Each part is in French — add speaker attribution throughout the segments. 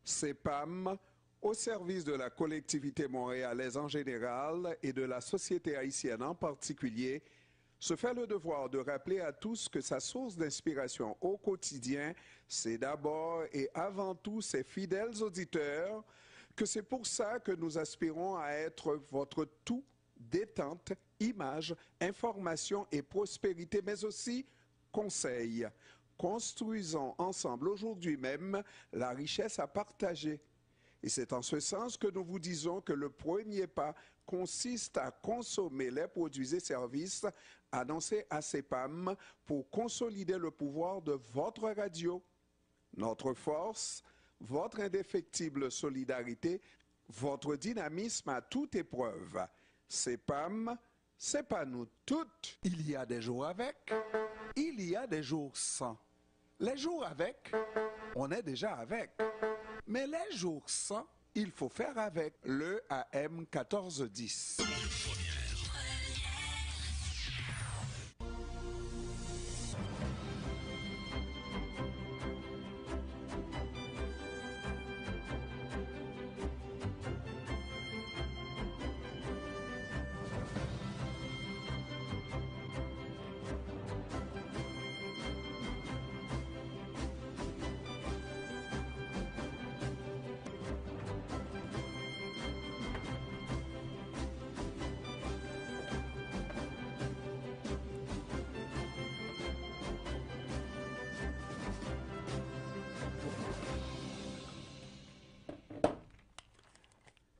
Speaker 1: CEPAM, au service de la collectivité montréalaise en général et de la société haïtienne en particulier, se fait le devoir de rappeler à tous que sa source d'inspiration au quotidien, c'est d'abord et avant tout ses fidèles auditeurs, que c'est pour ça que nous aspirons à être votre tout détente, image, information et prospérité, mais aussi conseil. Construisons ensemble aujourd'hui même la richesse à partager. Et c'est en ce sens que nous vous disons que le premier pas consiste à consommer les produits et services annoncés à CEPAM pour consolider le pouvoir de votre radio. Notre force, votre indéfectible solidarité, votre dynamisme à toute épreuve. CEPAM, c'est pas nous toutes. Il y a des jours avec, il y a des jours sans. Les jours avec, on est déjà avec. Mais les jours sans, il faut faire avec le AM 1410.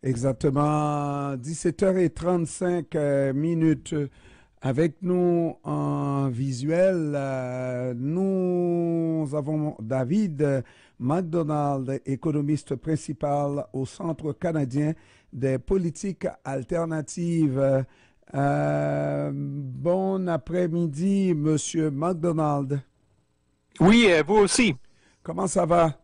Speaker 1: Exactement 17h35 minutes. Avec nous en visuel, nous avons David McDonald, économiste principal au Centre canadien des politiques alternatives. Bon après-midi, Monsieur McDonald.
Speaker 2: Oui, vous aussi.
Speaker 1: Comment ça va?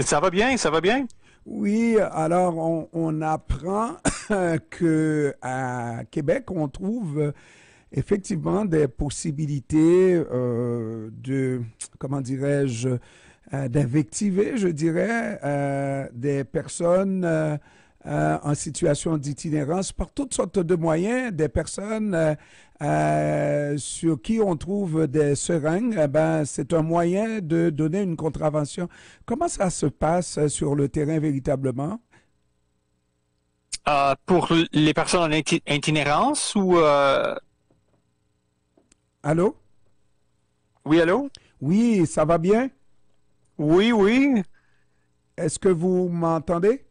Speaker 2: Ça va bien, ça va bien.
Speaker 1: Oui, alors on apprend qu'à Québec, on trouve effectivement des possibilités de, comment dirais-je, d'invectiver, je dirais, des personnes en situation d'itinérance par toutes sortes de moyens, des personnes sur qui on trouve des seringues. C'est un moyen de donner une contravention. Comment ça se passe sur le terrain véritablement?
Speaker 2: Pour les personnes en itinérance ou...
Speaker 1: Allô?
Speaker 2: Oui, allô?
Speaker 1: Oui, ça va bien?
Speaker 2: Oui, oui.
Speaker 1: Est-ce que vous m'entendez?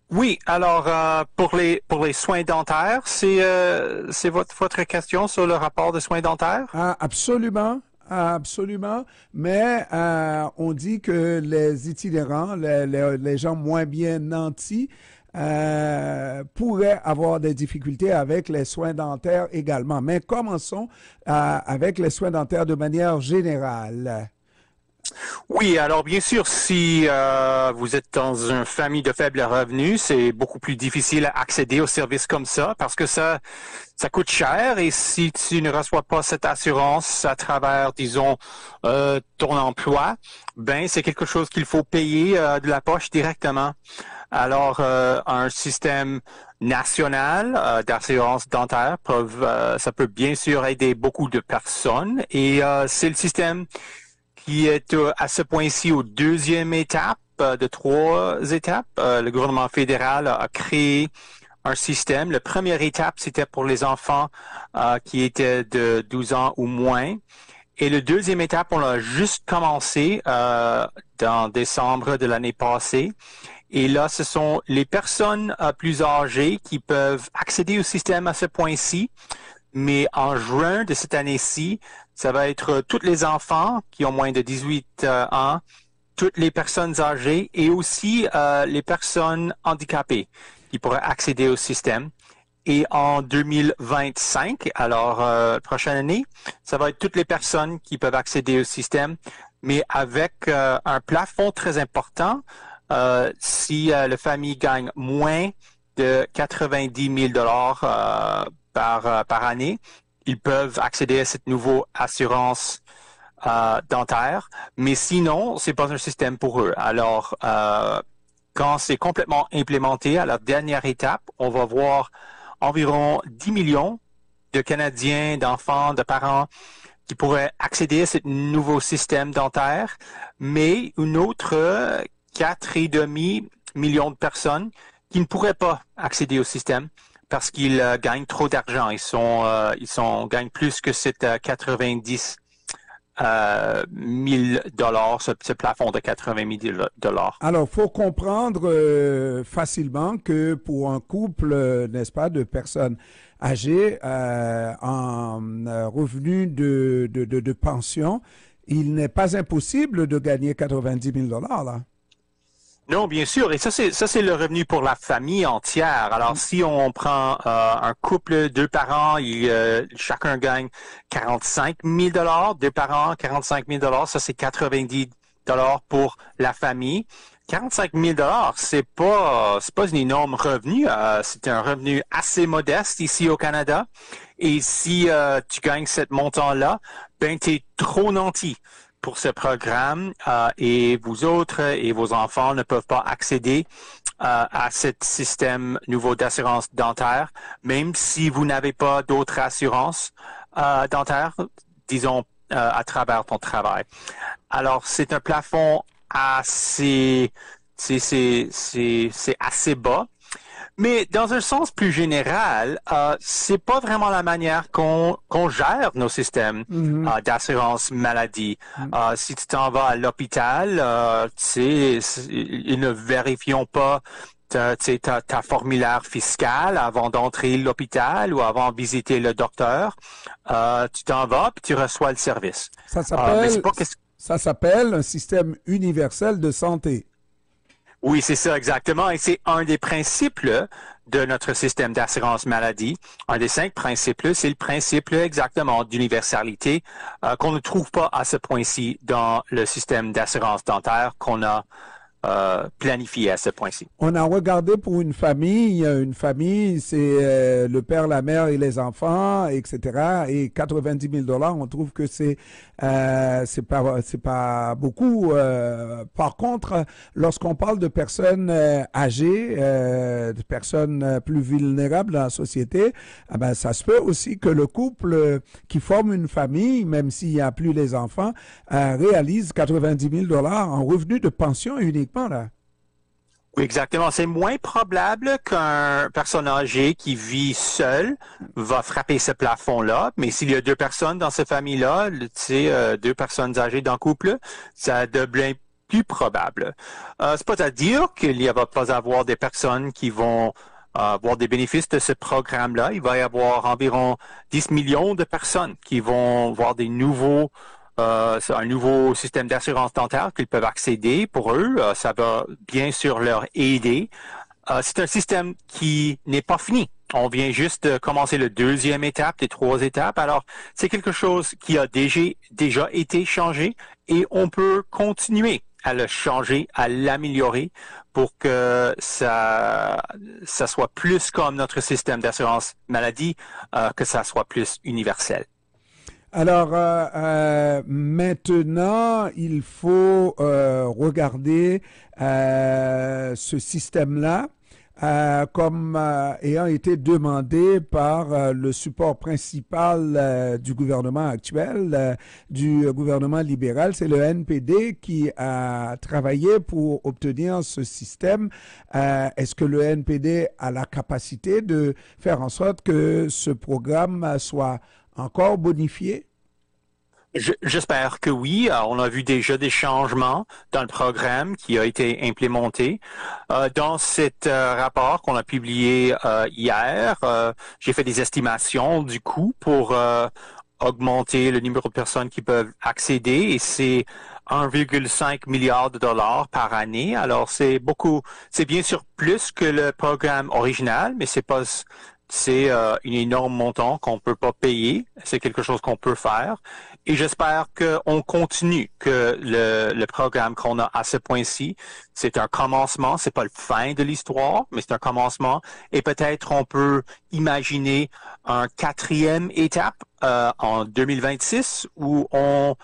Speaker 2: Oui, alors pour les soins dentaires, c'est votre question sur le rapport de soins dentaires?
Speaker 1: Ah, absolument, absolument. Mais on dit que les itinérants, les gens moins bien nantis, pourraient avoir des difficultés avec les soins dentaires également. Mais commençons avec les soins dentaires de manière générale.
Speaker 2: Oui, alors bien sûr, si vous êtes dans une famille de faible revenu, c'est beaucoup plus difficile à accéder aux services comme ça parce que ça coûte cher et si tu ne reçois pas cette assurance à travers, disons, ton emploi, ben c'est quelque chose qu'il faut payer de la poche directement. Alors, un système national d'assurance dentaire ça peut bien sûr aider beaucoup de personnes et c'est le système qui est à ce point-ci aux deuxième étape de 3 étapes. Le gouvernement fédéral a créé un système. La première étape, c'était pour les enfants qui étaient de 12 ans ou moins. Et la deuxième étape, on l'a juste commencé dans décembre de l'année passée. Et là, ce sont les personnes plus âgées qui peuvent accéder au système à ce point-ci. Mais en juin de cette année-ci, ça va être tous les enfants qui ont moins de 18 ans, toutes les personnes âgées et aussi les personnes handicapées qui pourraient accéder au système. Et en 2025, alors prochaine année, ça va être toutes les personnes qui peuvent accéder au système, mais avec un plafond très important. Si la famille gagne moins de 90 000 $ par année, ils peuvent accéder à cette nouvelle assurance dentaire. Mais sinon, c'est pas un système pour eux. Alors, quand c'est complètement implémenté à la dernière étape, on va voir environ 10 millions de Canadiens, d'enfants, de parents qui pourraient accéder à ce nouveau système dentaire, mais une autre 4,5 millions de personnes qui ne pourraient pas accéder au système parce qu'ils gagnent trop d'argent. Gagnent plus que cette 90 000 dollars, ce plafond de 80 000 dollars.
Speaker 1: Alors, faut comprendre facilement que pour un couple, n'est-ce pas, de personnes âgées en revenu de pension, il n'est pas impossible de gagner 90 000 dollars là.
Speaker 2: Non, bien sûr. Et ça, c'est le revenu pour la famille entière. Alors, si on prend un couple, deux parents, chacun gagne 45 000 dollars, deux parents, 45 000 dollars, ça c'est 90 dollars pour la famille. 45 000 dollars, c'est pas un énorme revenu. C'est un revenu assez modeste ici au Canada. Et si tu gagnes ce montant-là, ben t'es trop nanti pour ce programme et vous autres et vos enfants ne peuvent pas accéder à ce système nouveau d'assurance dentaire, même si vous n'avez pas d'autres assurances dentaires, disons, à travers ton travail. Alors, c'est un plafond c'est assez bas. Mais dans un sens plus général, c'est pas vraiment la manière qu'on gère nos systèmes d'assurance maladie. Si tu t'en vas à l'hôpital, ils ne vérifient pas ta formulaire fiscal avant d'entrer à l'hôpital ou avant de visiter le docteur. Tu t'en vas puis tu reçois le service.
Speaker 1: Ça s'appelle un système universel de santé.
Speaker 2: Oui, c'est ça exactement. Et c'est un des principes de notre système d'assurance maladie. Un des 5 principes, c'est le principe exactement d'universalité qu'on ne trouve pas à ce point-ci dans le système d'assurance dentaire qu'on a planifié à ce point-ci.
Speaker 1: On a regardé pour une famille. Une famille, c'est le père, la mère et les enfants, etc. Et 90 000 dollars, on trouve que c'est pas beaucoup. Par contre, lorsqu'on parle de personnes âgées, de personnes plus vulnérables dans la société, ben ça se peut aussi que le couple qui forme une famille, même s'il n'y a plus les enfants, réalise 90 000 dollars en revenu de pension uniquement. Là.
Speaker 2: Oui, exactement. C'est moins probable qu'un personne âgé qui vit seul va frapper ce plafond-là. Mais s'il y a deux personnes dans cette famille-là, deux personnes âgées dans le couple, ça devient plus probable. C'est pas à dire qu'il ne va pas avoir des personnes qui vont avoir des bénéfices de ce programme-là. Il va y avoir environ 10 millions de personnes qui vont voir un nouveau système d'assurance dentaire qu'ils peuvent accéder. Pour eux, ça va bien sûr leur aider. C'est un système qui n'est pas fini. On vient juste de commencer le 2e étape des 3 étapes. Alors, c'est quelque chose qui a déjà été changé et on peut continuer à le changer, à l'améliorer pour que ça soit plus comme notre système d'assurance maladie, que ça soit plus universel.
Speaker 1: Alors, maintenant, il faut regarder ce système-là comme ayant été demandé par le support principal du gouvernement actuel, du gouvernement libéral. C'est le NPD qui a travaillé pour obtenir ce système. Est-ce que le NPD a la capacité de faire en sorte que ce programme soit encore bonifié?
Speaker 2: J'espère que oui. On a vu déjà des changements dans le programme qui a été implémenté. Dans cet rapport qu'on a publié hier, j'ai fait des estimations du coût pour augmenter le numéro de personnes qui peuvent accéder et c'est 1,5 milliard de dollars par année. Alors c'est bien sûr plus que le programme original, mais c'est un énorme montant qu'on peut pas payer. C'est quelque chose qu'on peut faire. Et j'espère qu'on continue, que le programme qu'on a à ce point-ci, c'est un commencement, c'est pas le fin de l'histoire, mais c'est un commencement. Et peut-être on peut imaginer un 4e étape en 2026 où on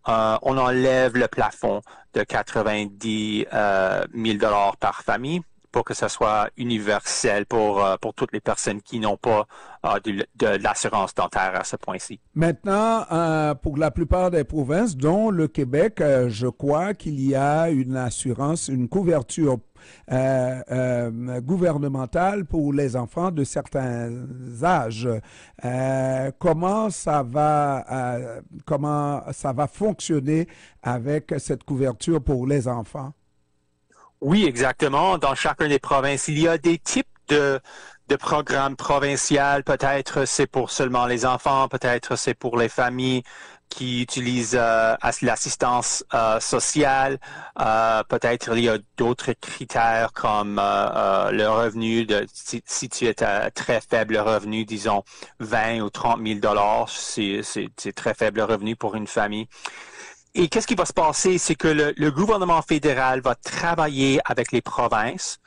Speaker 2: on enlève le plafond de 90 000 $ par famille pour que ça soit universel pour toutes les personnes qui n'ont pas de l'assurance dentaire à ce point-ci.
Speaker 3: Maintenant, pour la plupart des provinces, dont le Québec, je crois qu'il y a une assurance, une couverture gouvernementale pour les enfants de certains âges. Comment ça va fonctionner avec cette couverture pour les enfants?
Speaker 2: Oui, exactement. Dans chacune des provinces, il y a des types de programmes provinciaux. Peut-être c'est pour seulement les enfants, peut-être c'est pour les familles qui utilisent l'assistance sociale. Peut-être il y a d'autres critères comme le revenu. Si tu es à très faible revenu, disons 20 ou 30 000 $, c'est très faible revenu pour une famille. Et qu'est-ce qui va se passer? C'est que le gouvernement fédéral va travailler avec les provinces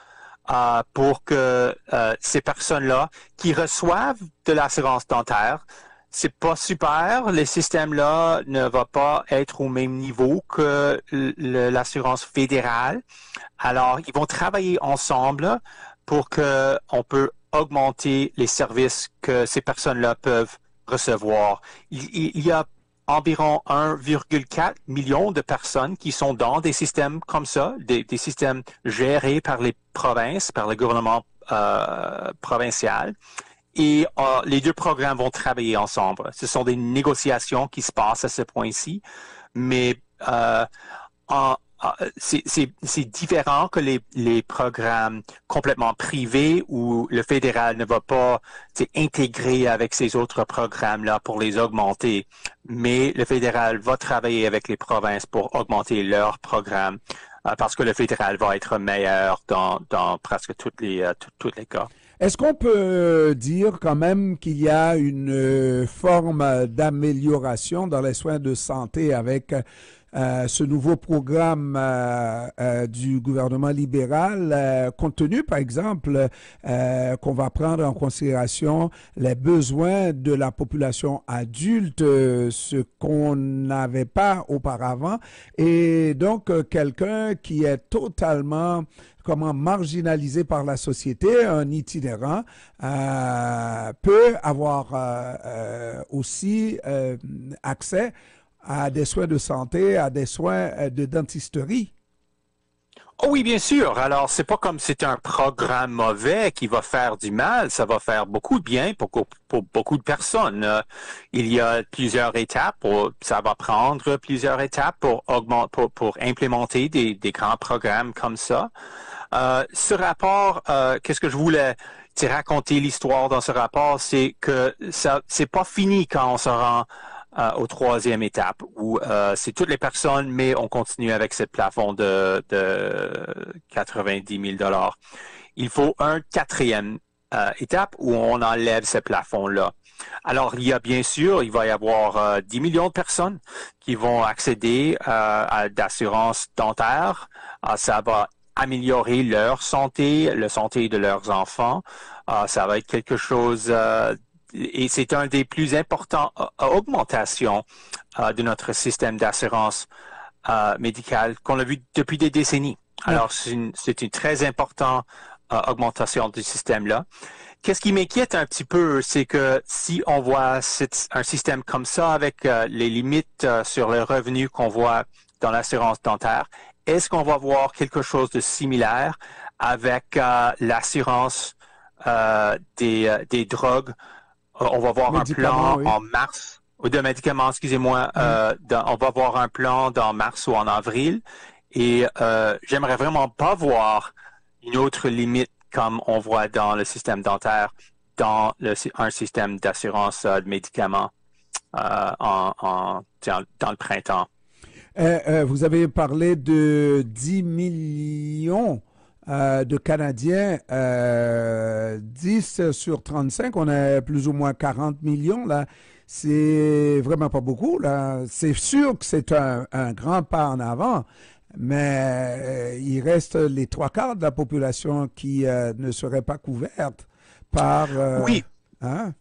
Speaker 2: pour que ces personnes-là qui reçoivent de l'assurance dentaire, c'est pas super. Les systèmes-là ne vont pas être au même niveau que l'assurance fédérale. Alors, ils vont travailler ensemble pour que on peut augmenter les services que ces personnes-là peuvent recevoir. Il y a environ 1,4 million de personnes qui sont dans des systèmes comme ça, des systèmes gérés par les provinces, par le gouvernement provincial. Et les deux programmes vont travailler ensemble. Ce sont des négociations qui se passent à ce point-ci, mais c'est différent que les programmes complètement privés où le fédéral ne va pas intégrer avec ces autres programmes-là pour les augmenter, mais le fédéral va travailler avec les provinces pour augmenter leurs programmes parce que le fédéral va être meilleur dans presque tous les cas.
Speaker 3: Est-ce qu'on peut dire quand même qu'il y a une forme d'amélioration dans les soins de santé avec ce nouveau programme du gouvernement libéral, compte tenu, par exemple, qu'on va prendre en considération les besoins de la population adulte, ce qu'on n'avait pas auparavant, et donc quelqu'un qui est totalement marginalisé par la société, un itinérant, peut avoir aussi accès à des soins de santé, à des soins de dentisterie.
Speaker 2: Oh oui, bien sûr. Alors, c'est pas comme c'est un programme mauvais qui va faire du mal. Ça va faire beaucoup de bien pour beaucoup de personnes. Il y a plusieurs étapes. Ça va prendre plusieurs étapes pour implémenter des grands programmes comme ça. Ce rapport, qu'est-ce que je voulais te raconter l'histoire dans ce rapport, c'est que ça, c'est pas fini quand on se rend au troisième étape où c'est toutes les personnes, mais on continue avec ce plafond de 90 000 $. Il faut un quatrième étape où on enlève ce plafond-là. Alors, il va y avoir 10 millions de personnes qui vont accéder à d'assurance dentaire. Ça va améliorer leur santé, la santé de leurs enfants. Ça va être quelque chose et c'est un des plus importants augmentations de notre système d'assurance médicale qu'on a vu depuis des décennies. Alors, c'est une très importante augmentation du système-là. Qu'est-ce qui m'inquiète un petit peu, c'est que si on voit un système comme ça avec les limites sur les revenus qu'on voit dans l'assurance dentaire, est-ce qu'on va voir quelque chose de similaire avec l'assurance des drogues? On va voir un plan en mars, ou de médicaments, excusez-moi, on va voir un plan dans mars ou en avril. Et j'aimerais vraiment pas voir une autre limite comme on voit dans le système dentaire, dans un système d'assurance de médicaments dans le printemps.
Speaker 3: Vous avez parlé de 10 millions de Canadiens, 10 sur 35, on a plus ou moins 40 millions, là. C'est vraiment pas beaucoup, là. C'est sûr que c'est un grand pas en avant, mais il reste les 3/4 de la population qui ne serait pas couverte par...
Speaker 2: oui.
Speaker 3: Hein?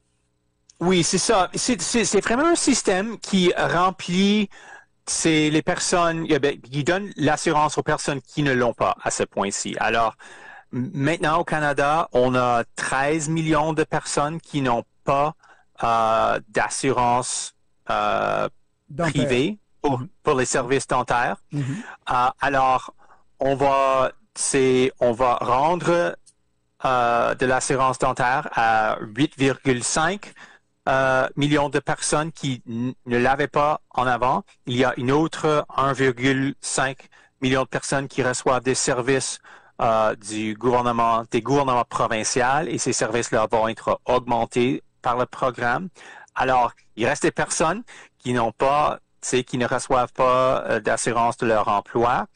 Speaker 2: Oui, c'est ça. C'est vraiment un système qui remplit c'est les personnes, ils donnent l'assurance aux personnes qui ne l'ont pas à ce point-ci. Alors, maintenant au Canada, on a 13 millions de personnes qui n'ont pas d'assurance privée pour les services dentaires. Alors, on va rendre de l'assurance dentaire à 8,5 millions de personnes qui ne l'avaient pas en avant. Il y a une autre 1,5 million de personnes qui reçoivent des services des gouvernements provinciaux et ces services-là vont être augmentés par le programme. Alors, il reste des personnes qui n'ont pas, qui ne reçoivent pas d'assurance de leur emploi,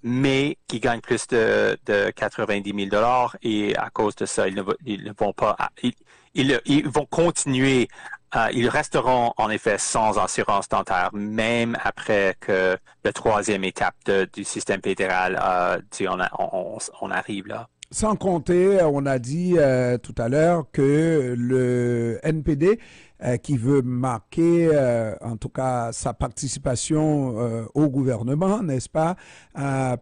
Speaker 2: mais qui gagnent plus de 90 000 $ et à cause de ça, ils ne vont pas, ils vont continuer, ils resteront en effet sans assurance dentaire, même après que la troisième étape du système fédéral, on arrive là.
Speaker 3: Sans compter, on a dit tout à l'heure que le NPD, qui veut marquer, en tout cas, sa participation au gouvernement, n'est-ce pas,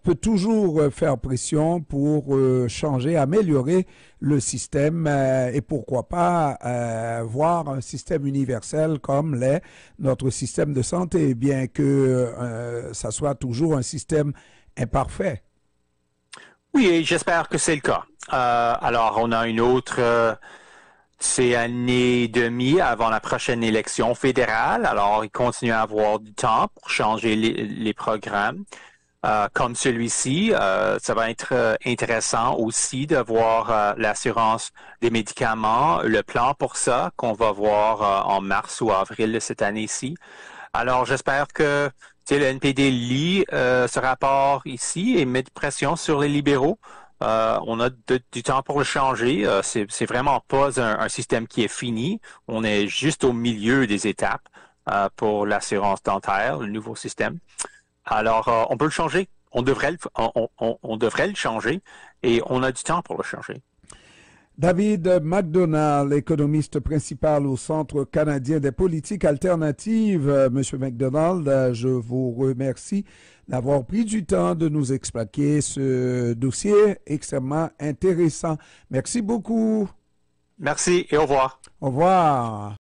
Speaker 3: peut toujours faire pression pour changer, améliorer le système et pourquoi pas voir un système universel comme l'est notre système de santé, bien que ça soit toujours un système imparfait.
Speaker 2: Oui, et j'espère que c'est le cas. Alors, on a une autre... c'est année et demie avant la prochaine élection fédérale. Alors, il continue à avoir du temps pour changer les programmes. Comme celui-ci, ça va être intéressant aussi de voir l'assurance des médicaments, le plan pour ça qu'on va voir en mars ou avril de cette année-ci. Alors, j'espère que le NPD lit ce rapport ici et met de pression sur les libéraux. On a du temps pour le changer. C'est vraiment pas un système qui est fini. On est juste au milieu des étapes pour l'assurance dentaire, le nouveau système. Alors, on peut le changer. On devrait le changer et on a du temps pour le changer.
Speaker 3: David McDonald, économiste principal au Centre canadien des politiques alternatives. Monsieur McDonald, je vous remercie d'avoir pris du temps de nous expliquer ce dossier extrêmement intéressant. Merci beaucoup.
Speaker 2: Merci et au revoir.
Speaker 3: Au revoir.